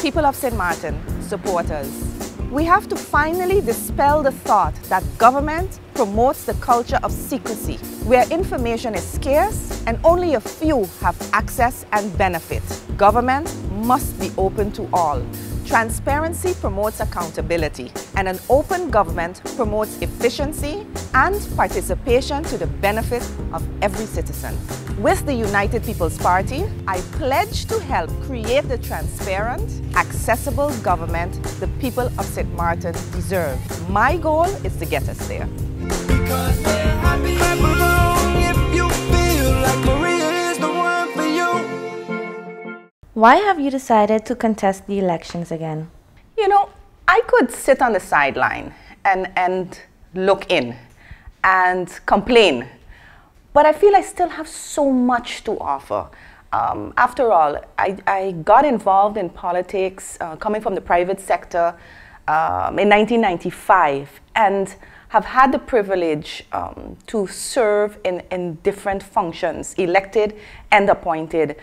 People of St. Martin, supporters, we have to finally dispel the thought that government promotes the culture of secrecy, where information is scarce and only a few have access and benefit. Government must be open to all. Transparency promotes accountability, and an open government promotes efficiency and participation to the benefit of every citizen. With the United People's Party, I pledge to help create the transparent, accessible government the people of St. Martin deserve. My goal is to get us there. Because we're happy if you feel like Maria is the one for you. Why have you decided to contest the elections again? You know, I could sit on the sideline and look in and complain, but I feel I still have so much to offer. After all, I got involved in politics coming from the private sector in 1995 and have had the privilege to serve in different functions, elected and appointed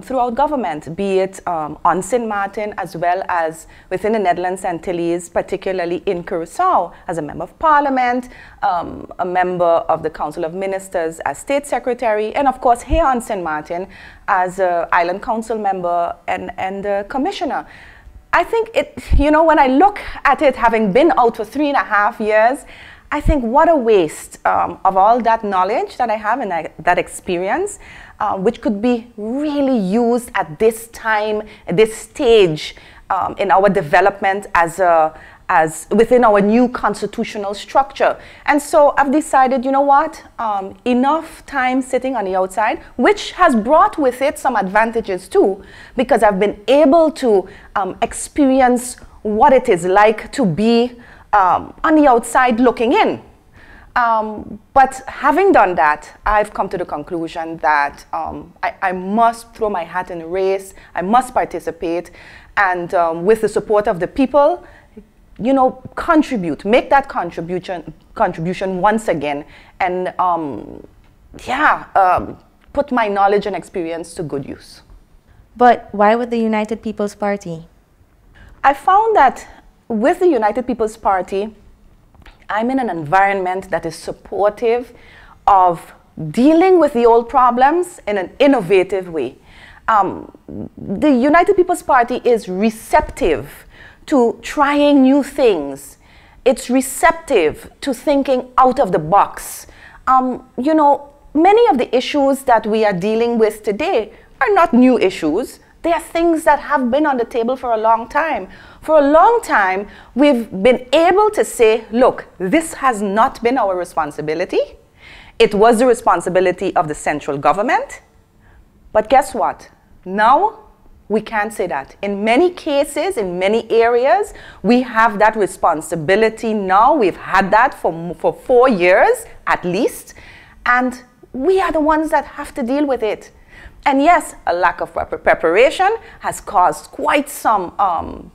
throughout government, be it on St. Martin as well as within the Netherlands Antilles, particularly in Curaçao as a member of parliament, a member of the Council of Ministers as state secretary, and of course here on St. Martin as an island council member and a commissioner. I think when I look at it, having been out for 3.5 years, I think what a waste of all that knowledge that I have and that experience, which could be really used at this time, at this stage in our development as within our new constitutional structure. And so I've decided, you know what, enough time sitting on the outside, which has brought with it some advantages too, because I've been able to experience what it is like to be on the outside looking in. But having done that, I've come to the conclusion that I must throw my hat in the race, I must participate, and with the support of the people, contribute, make that contribution once again, and put my knowledge and experience to good use. But why with the United People's Party? I found that with the United People's Party, I'm in an environment that is supportive of dealing with the old problems in an innovative way. The United People's Party is receptive to trying new things. It's receptive to thinking out of the box. Many of the issues that we are dealing with today are not new issues. They are things that have been on the table for a long time. For a long time, we've been able to say, look, this has not been our responsibility. It was the responsibility of the central government. But guess what? Now, we can't say that. In many cases, in many areas, we have that responsibility now. We've had that for 4 years at least. And we are the ones that have to deal with it. And yes, a lack of preparation has caused quite some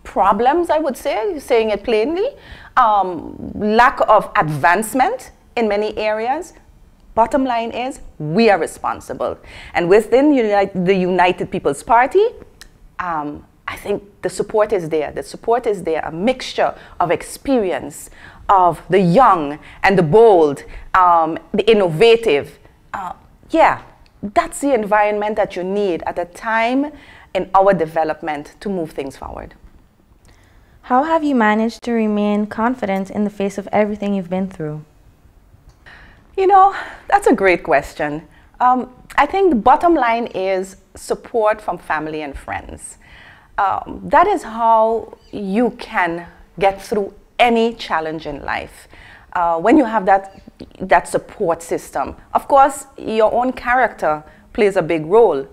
problems, I would say, saying it plainly. Lack of advancement in many areas. Bottom line is, we are responsible. And within the United People's Party, I think the support is there. The support is there, a mixture of experience, of the young and the bold, the innovative. That's the environment that you need at a time in our development to move things forward. How have you managed to remain confident in the face of everything you've been through? That's a great question. I think the bottom line is support from family and friends. That is how you can get through any challenge in life. When you have that support system. Of course, your own character plays a big role,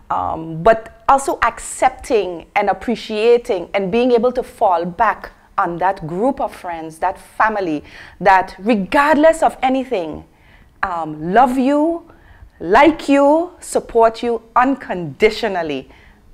but also accepting and appreciating and being able to fall back on that group of friends, that family, that regardless of anything, love you, like you, support you unconditionally.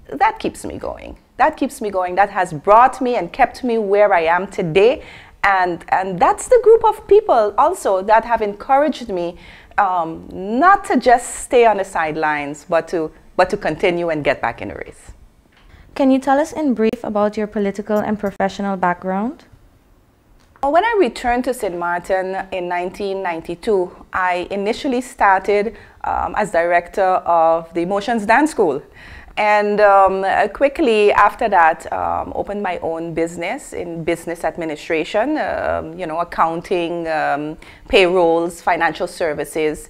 That keeps me going. That keeps me going. That has brought me and kept me where I am today. And that's the group of people also that have encouraged me not to just stay on the sidelines, but to continue and get back in the race. Can you tell us in brief about your political and professional background? When I returned to St. Martin in 1992, I initially started as director of the Emotions Dance School. And quickly after that, opened my own business in business administration, accounting, payrolls, financial services.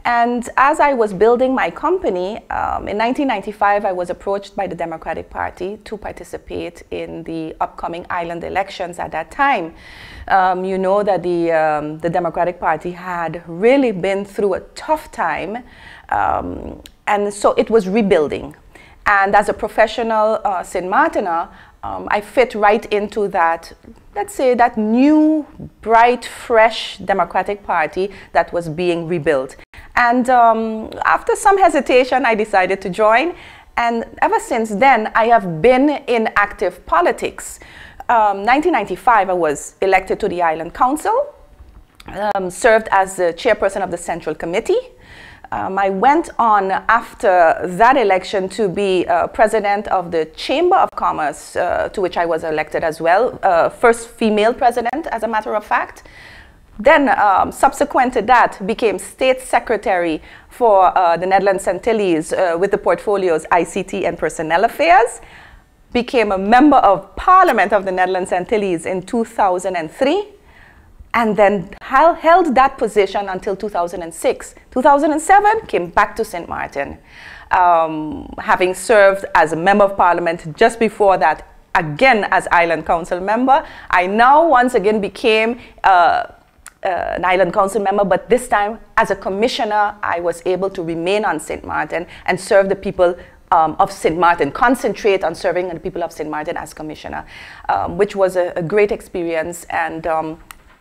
And as I was building my company, in 1995, I was approached by the Democratic Party to participate in the upcoming island elections at that time. You know that the Democratic Party had really been through a tough time, and so it was rebuilding. And as a professional St. Martiner, I fit right into that, let's say, that new, bright, fresh Democratic Party that was being rebuilt. And after some hesitation, I decided to join. And ever since then, I have been in active politics. 1995, I was elected to the Island Council, served as the chairperson of the Central Committee. I went on after that election to be president of the Chamber of Commerce, to which I was elected as well, first female president, as a matter of fact. Then, subsequent to that, became state secretary for the Netherlands Antilles with the portfolios ICT and Personnel Affairs. Became a member of Parliament of the Netherlands Antilles in 2003. And then held that position until 2006. 2007, came back to St. Martin, having served as a member of parliament just before that, again as Island Council member. I now once again became an Island Council member, but this time as a commissioner, I was able to remain on St. Martin and serve the people of St. Martin, concentrate on serving the people of St. Martin as commissioner, which was a great experience. And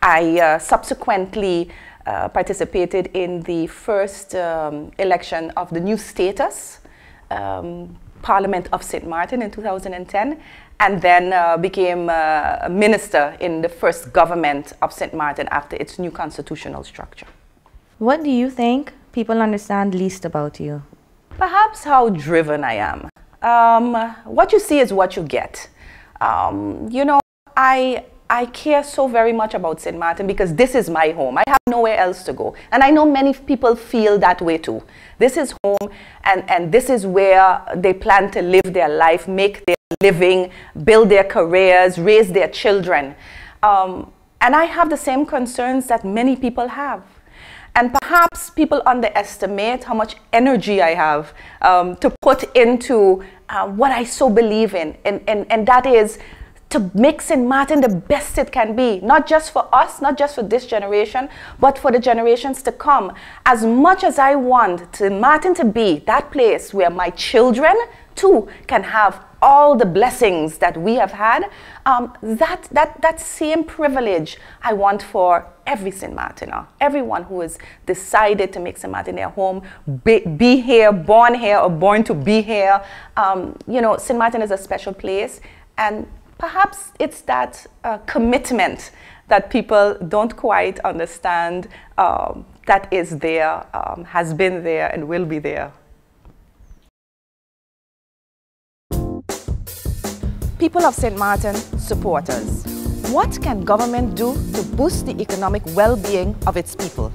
I subsequently participated in the first election of the new status, Parliament of St. Martin in 2010, and then became a minister in the first government of St. Martin after its new constitutional structure. What do you think people understand least about you? Perhaps how driven I am. What you see is what you get. I care so very much about St. Martin because this is my home. I have nowhere else to go. And I know many people feel that way too. This is home, and this is where they plan to live their life, make their living, build their careers, raise their children. And I have the same concerns that many people have. And perhaps people underestimate how much energy I have to put into what I so believe in, and that is to make St. Martin the best it can be, not just for us, not just for this generation, but for the generations to come. As much as I want St. Martin to be that place where my children too can have all the blessings that we have had, that same privilege I want for every St. Martiner, everyone who has decided to make St. Martin their home, be here, born here, or born to be here. St. Martin is a special place, and perhaps it's that commitment that people don't quite understand that is there, has been there, and will be there. People of St. Martin, supporters. What can government do to boost the economic well-being of its people?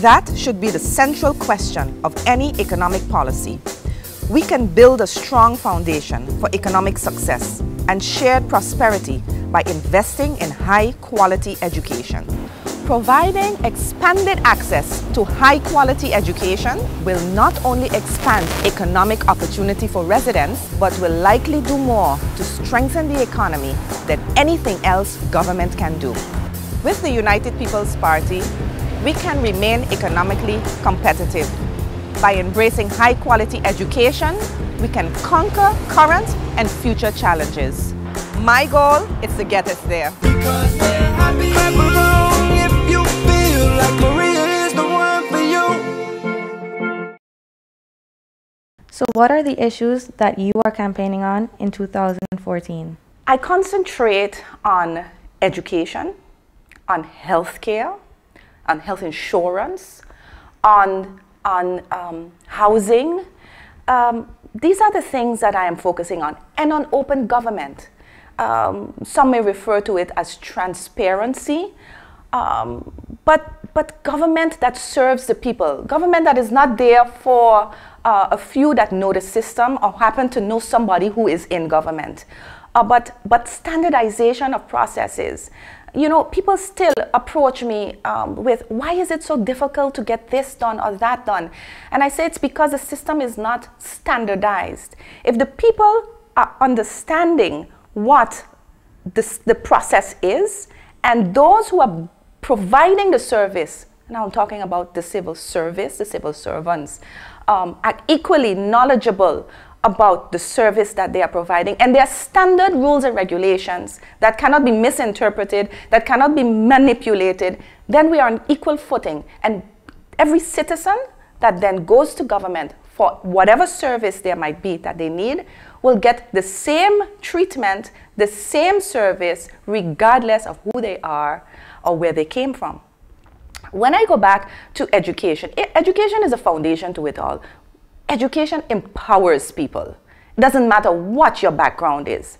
That should be the central question of any economic policy. We can build a strong foundation for economic success and shared prosperity by investing in high-quality education. Providing expanded access to high-quality education will not only expand economic opportunity for residents, but will likely do more to strengthen the economy than anything else government can do. With the United People's Party, we can remain economically competitive. By embracing high-quality education, we can conquer current and future challenges. My goal is to get us there. Because we're happy. Clap along if you feel like Maria is the one for you. So what are the issues that you are campaigning on in 2014? I concentrate on education, on healthcare, on health insurance, on housing, these are the things that I am focusing on, and on open government. Some may refer to it as transparency, but government that serves the people, government that is not there for a few that know the system or happen to know somebody who is in government, but standardization of processes. You know, people still approach me with, why is it so difficult to get this done or that done? And I say it's because the system is not standardized. If the people are understanding what the process is, and those who are providing the service, now I'm talking about the civil service, the civil servants, are equally knowledgeable about the service that they are providing, and there are standard rules and regulations that cannot be misinterpreted, that cannot be manipulated, then we are on equal footing. And every citizen that then goes to government for whatever service there might be that they need will get the same treatment, the same service, regardless of who they are or where they came from. When I go back to education, education is a foundation to it all. Education empowers people. It doesn't matter what your background is.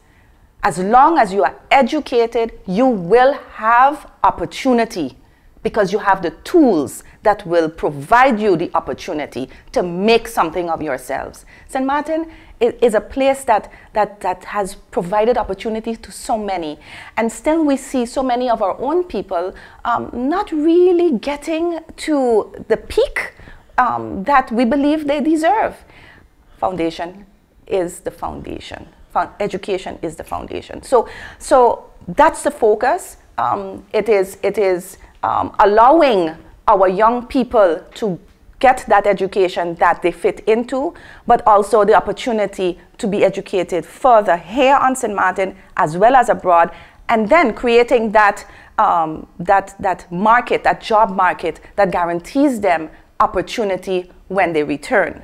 As long as you are educated, you will have opportunity because you have the tools that will provide you the opportunity to make something of yourselves. St. Martin is a place that has provided opportunity to so many. And still we see so many of our own people not really getting to the peak that we believe they deserve. Foundation is the foundation. Education is the foundation. So that's the focus. It is allowing our young people to get that education that they fit into, but also the opportunity to be educated further here on St. Martin as well as abroad, and then creating that market, that job market that guarantees them opportunity when they return.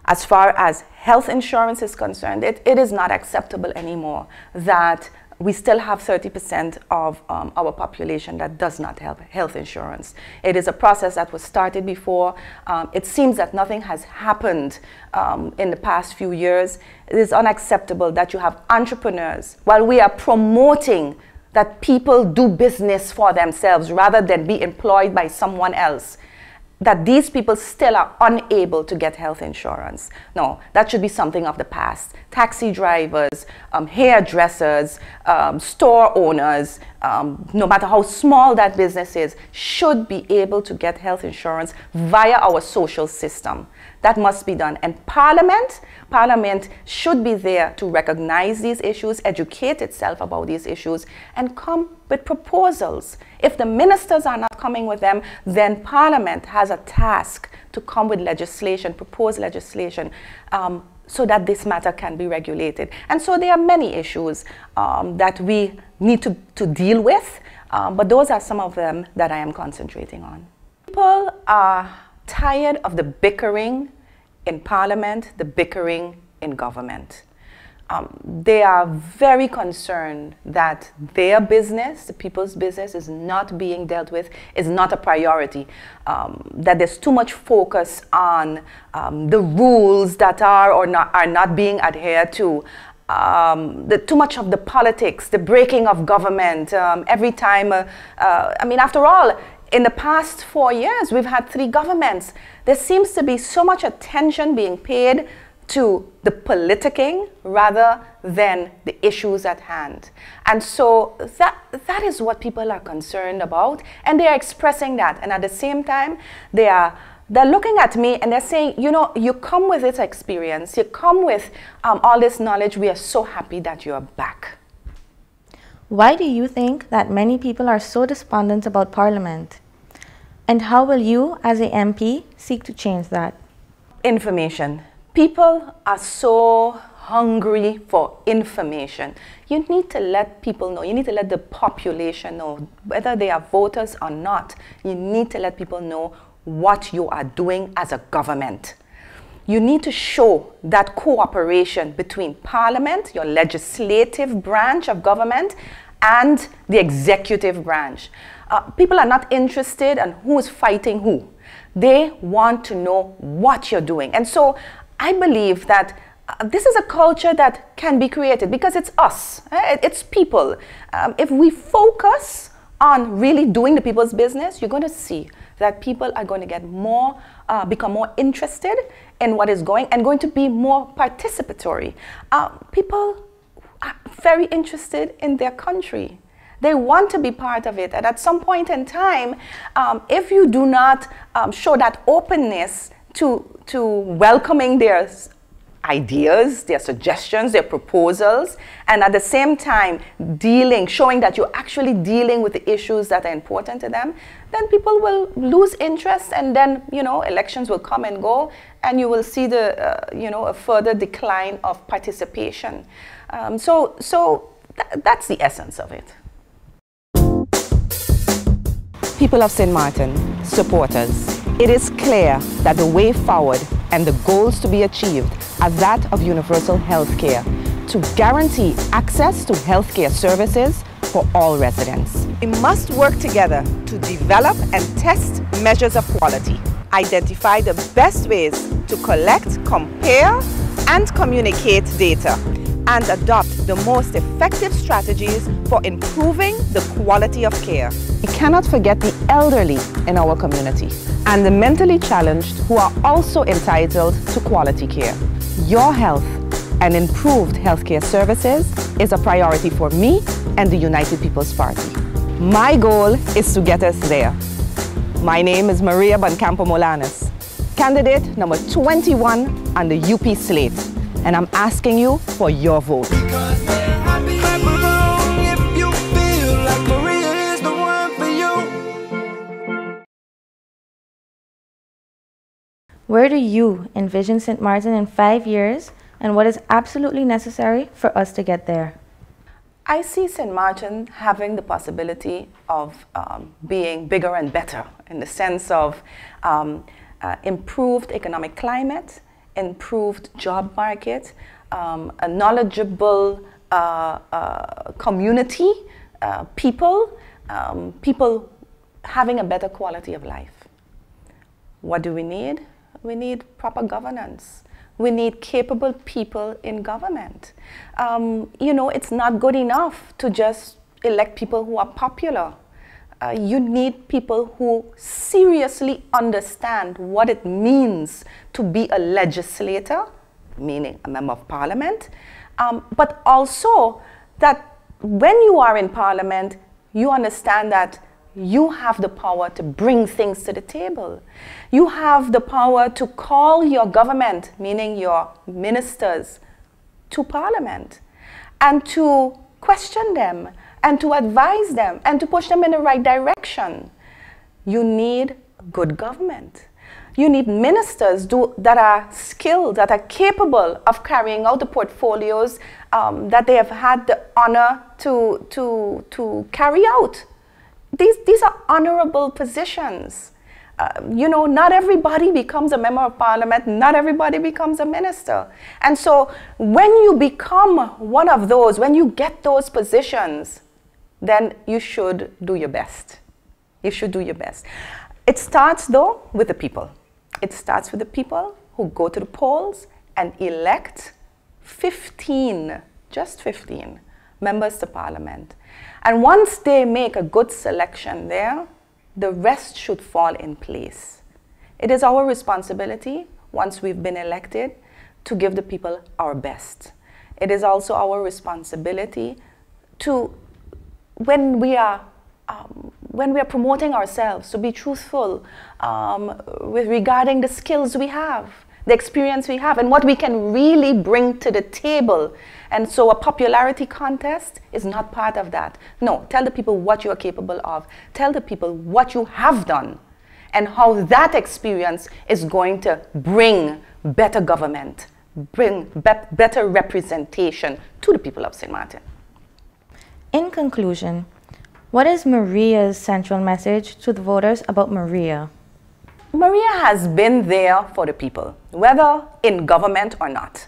As far as health insurance is concerned, it is not acceptable anymore that we still have 30% of our population that does not have health insurance. It is a process that was started before. It seems that nothing has happened in the past few years. It is unacceptable that you have entrepreneurs, while we are promoting that people do business for themselves rather than be employed by someone else, that these people still are unable to get health insurance. No, that should be something of the past. Taxi drivers, hairdressers, store owners, no matter how small that business is, should be able to get health insurance via our social system. That must be done. And Parliament should be there to recognize these issues, educate itself about these issues, and come with proposals. If the ministers are not coming with them, then Parliament has a task to come with legislation, propose legislation, so that this matter can be regulated. And so there are many issues that we need to deal with, but those are some of them that I am concentrating on. People are tired of the bickering in Parliament, the bickering in government. They are very concerned that their business, the people's business, is not being dealt with, is not a priority, that there's too much focus on the rules that are not being adhered to, too much of the politics, the breaking of government. Every time, I mean, after all, in the past 4 years, we've had 3 governments. There seems to be so much attention being paid to the politicking rather than the issues at hand. And so that is what people are concerned about, and they are expressing that. And at the same time, they're looking at me and they're saying, you know, you come with this experience, you come with all this knowledge, we are so happy that you are back. Why do you think that many people are so despondent about Parliament? And how will you, as a MP, seek to change that? Information. People are so hungry for information. You need to let people know, you need to let the population know, whether they are voters or not, you need to let people know what you are doing as a government. You need to show that cooperation between Parliament, your legislative branch of government, and the executive branch. People are not interested in who is fighting who. They want to know what you're doing. And so I believe that this is a culture that can be created because it's us, it's people. If we focus on really doing the people's business, you're going to see that people are going to get more, become more interested in what is going and going to be more participatory. People are very interested in their country. They want to be part of it. And at some point in time, if you do not show that openness to welcoming their ideas, their suggestions, their proposals, and at the same time showing that you're actually dealing with the issues that are important to them, then people will lose interest, and then, you know, elections will come and go, and you will see a further decline of participation. That's the essence of it. People of St. Martin, supporters, it is clear that the way forward and the goals to be achieved are that of universal health care to guarantee access to healthcare services for all residents. We must work together to develop and test measures of quality, identify the best ways to collect, compare, and communicate data, and adopt the most effective strategies for improving the quality of care. We cannot forget the elderly in our community and the mentally challenged who are also entitled to quality care. Your health and improved healthcare services is a priority for me and the United People's Party. My goal is to get us there. My name is Maria Boncampo Molanes, candidate number 21 on the UP slate, and I'm asking you for your vote. Because they're happy. Clap along if you feel like Maria is the one for you. Where do you envision St. Martin in 5 years, and what is absolutely necessary for us to get there? I see St. Martin having the possibility of being bigger and better in the sense of improved economic climate, improved job market, a knowledgeable community, people having a better quality of life. What do we need? We need proper governance. We need capable people in government. You know, it's not good enough to just elect people who are popular. You need people who seriously understand what it means to be a legislator, meaning a member of parliament, but also that when you are in parliament, you understand that you have the power to bring things to the table. You have the power to call your government, meaning your ministers, to parliament and to question them and to advise them and to push them in the right direction. You need good government. You need ministers that are skilled, that are capable of carrying out the portfolios that they have had the honor to carry out. These are honorable positions. You know, not everybody becomes a member of parliament, not everybody becomes a minister. And so when you become one of those, when you get those positions, then you should do your best. You should do your best. It starts, though, with the people. It starts with the people who go to the polls and elect 15, just 15, members to parliament. And once they make a good selection there, the rest should fall in place. It is our responsibility, once we've been elected, to give the people our best. It is also our responsibility to, when we are promoting ourselves, to be truthful regarding the skills we have, the experience we have, and what we can really bring to the table. And so a popularity contest is not part of that. No, tell the people what you are capable of. Tell the people what you have done and how that experience is going to bring better government, bring better representation to the people of St. Martin. In conclusion, what is Maria's central message to the voters about Maria? Maria has been there for the people, whether in government or not.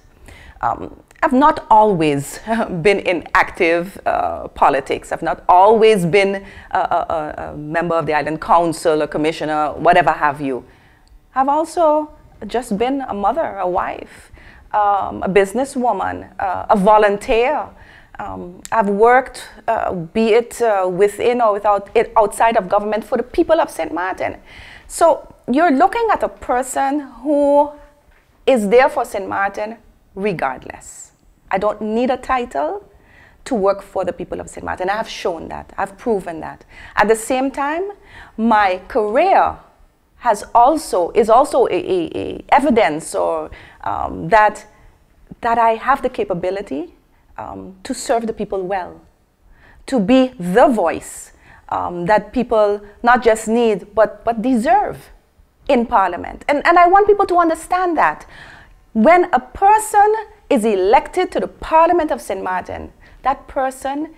I've not always been in active politics. I've not always been a member of the Island Council, a commissioner, whatever have you. I've also just been a mother, a wife, a businesswoman, a volunteer. I've worked, be it within or outside of government, for the people of St. Martin. So you're looking at a person who is there for St. Martin regardless. I don't need a title to work for the people of St. Martin. I have shown that. I've proven that. At the same time, my career is also a evidence or that I have the capability to serve the people well, to be the voice that people not just need but deserve in Parliament. And I want people to understand that when a person is elected to the Parliament of St. Martin, that person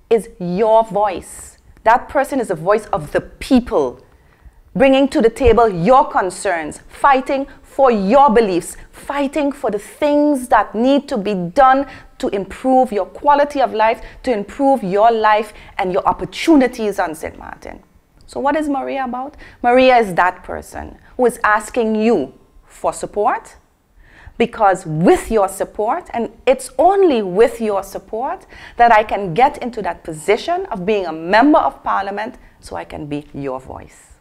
is your voice. That person is the voice of the people, bringing to the table your concerns, fighting for your beliefs, fighting for the things that need to be done to improve your quality of life, to improve your life and your opportunities on St. Martin. So what is Maria about? Maria is that person who is asking you for support, because with your support, and it's only with your support, that I can get into that position of being a member of Parliament so I can be your voice.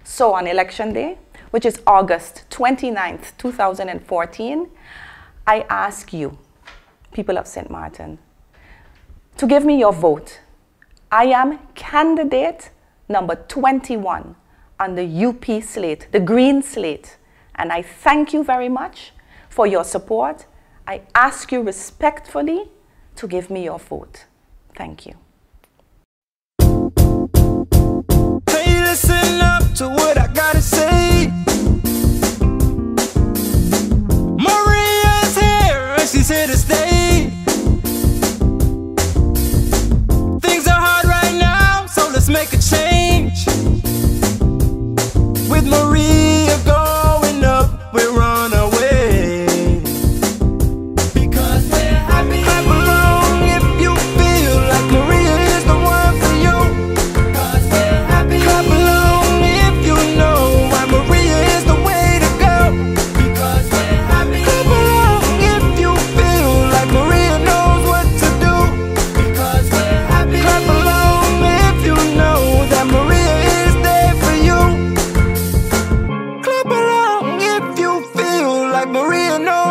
So on Election Day, which is August 29th, 2014, I ask you, people of St. Martin, to give me your vote. I am candidate number 21 on the UP slate, the green slate, and I thank you very much for your support. I ask you respectfully to give me your vote. Thank you. Hey, listen up to what I gotta say. Maria's here and she's here to stay. Things are hard right now, so let's make a change. With Maria going up, we're on our way. Because we're happy. Clap along if you feel like Maria is the one for you. Because we're happy. Clap along if you know why Maria is the way to go. Because we're happy. Clap along if you feel like Maria knows what to do. Because we're happy. Clap along if you know that Maria is there for you. Clap along if you feel like Maria knows